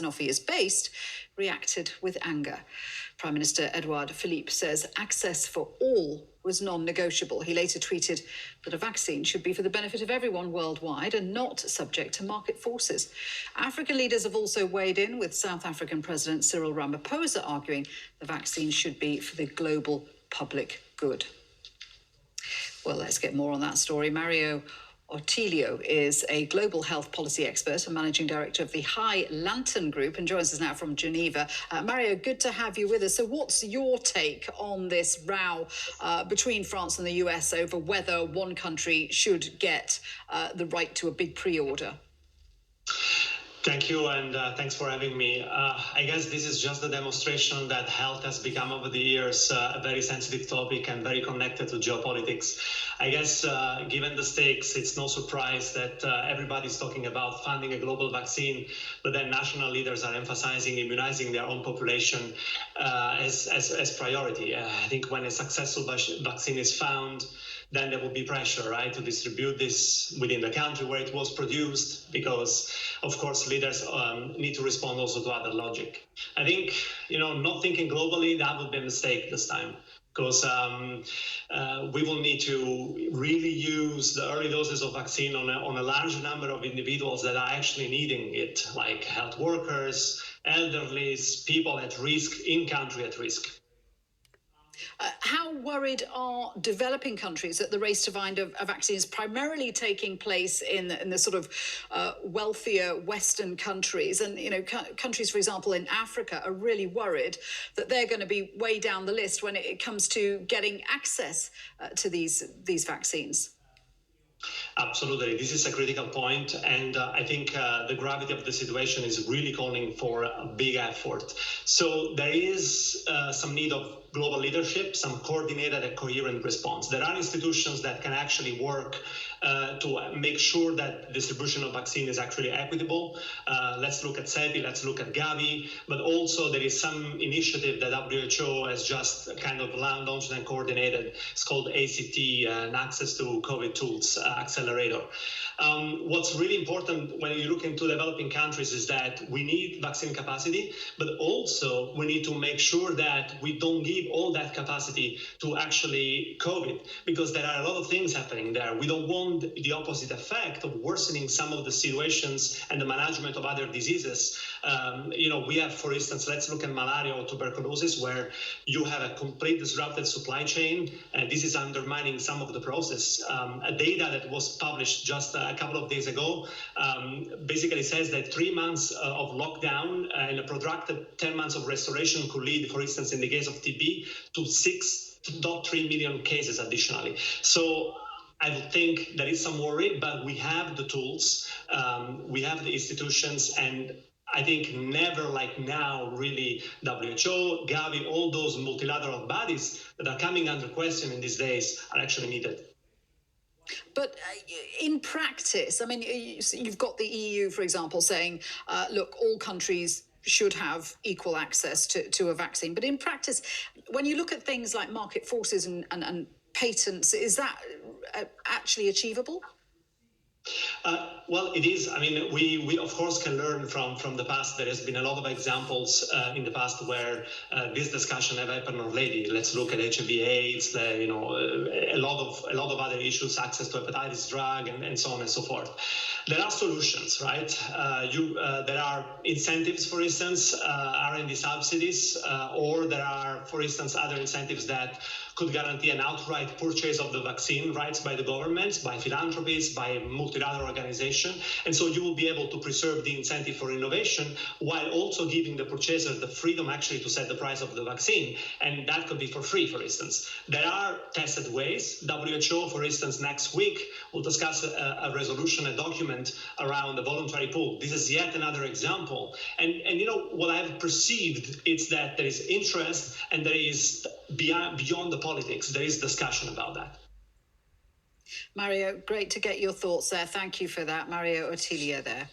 off he is based, reacted with anger. Prime Minister Edouard Philippe says access for all was non-negotiable. He later tweeted that a vaccine should be for the benefit of everyone worldwide and not subject to market forces. African leaders have also weighed in, with South African President Cyril Ramaphosa arguing the vaccine should be for the global public good. Well, let's get more on that story. Mario Ottiglio is a global health policy expert and managing director of the High Lantern Group and joins us now from Geneva. Mario, good to have you with us. So what's your take on this row between France and the US over whether one country should get the right to a big pre-order? Thank you, and thanks for having me. I guess this is just a demonstration that health has become over the years a very sensitive topic and very connected to geopolitics. I guess given the stakes, it's no surprise that everybody's talking about funding a global vaccine, but then national leaders are emphasizing immunizing their own population as priority. I think when a successful vaccine is found, then there will be pressure, right, to distribute this within the country where it was produced, because, of course, leaders need to respond also to other logic. I think, not thinking globally, that would be a mistake this time, because we will need to really use the early doses of vaccine on a large number of individuals that are actually needing it, like health workers, elderly, people at risk, in country at risk. How worried are developing countries that the race to find a vaccine is primarily taking place in the sort of wealthier Western countries? And, countries, for example, in Africa are really worried that they're going to be way down the list when it comes to getting access to these vaccines. Absolutely. This is a critical point, and I think the gravity of the situation is really calling for a big effort. So there is some need of global leadership, some coordinated and coherent response. There are institutions that can actually work to make sure that distribution of vaccine is actually equitable. Let's look at CEPI, let's look at Gavi, but also there is some initiative that WHO has just kind of launched and coordinated. It's called ACT, an Access to COVID Tools Accelerator. What's really important when you look into developing countries is that we need vaccine capacity, but also we need to make sure that we don't give all that capacity to actually COVID, because there are a lot of things happening there. We don't want the opposite effect of worsening some of the situations and the management of other diseases. We have, for instance, let's look at malaria or tuberculosis, where you have a complete disrupted supply chain, and this is undermining some of the process. A data that was published just a couple of days ago basically says that 3 months of lockdown and a protracted 10 months of restoration could lead, for instance, in the case of TB, to 6.3 million cases additionally. So I would think there is some worry, but we have the tools, we have the institutions, and I think never like now, really, WHO, Gavi, all those multilateral bodies that are coming under question in these days are actually needed. But in practice, I mean, you've got the EU, for example, saying, look, all countries should have equal access to a vaccine. But in practice, when you look at things like market forces and patents, is that actually achievable? Well, it is. I mean, we of course can learn from the past. There has been a lot of examples in the past where this discussion have happened already. Let's look at HIV/AIDS. A lot of other issues, access to hepatitis drug, and so on and so forth. There are solutions, right? There are incentives, for instance, R&D subsidies, or there are, for instance, other incentives that could guarantee an outright purchase of the vaccine rights by the governments, by philanthropies, by multilateral organization. And so you will be able to preserve the incentive for innovation while also giving the purchaser the freedom actually to set the price of the vaccine. And that could be for free, for instance. There are tested ways. WHO, for instance, next week will discuss a resolution, a document around the voluntary pool. This is yet another example. And what I've perceived is that there is interest and there is beyond the politics, there is discussion about that. Mario, great to get your thoughts there. Thank you for that. Mario Ottiglio there.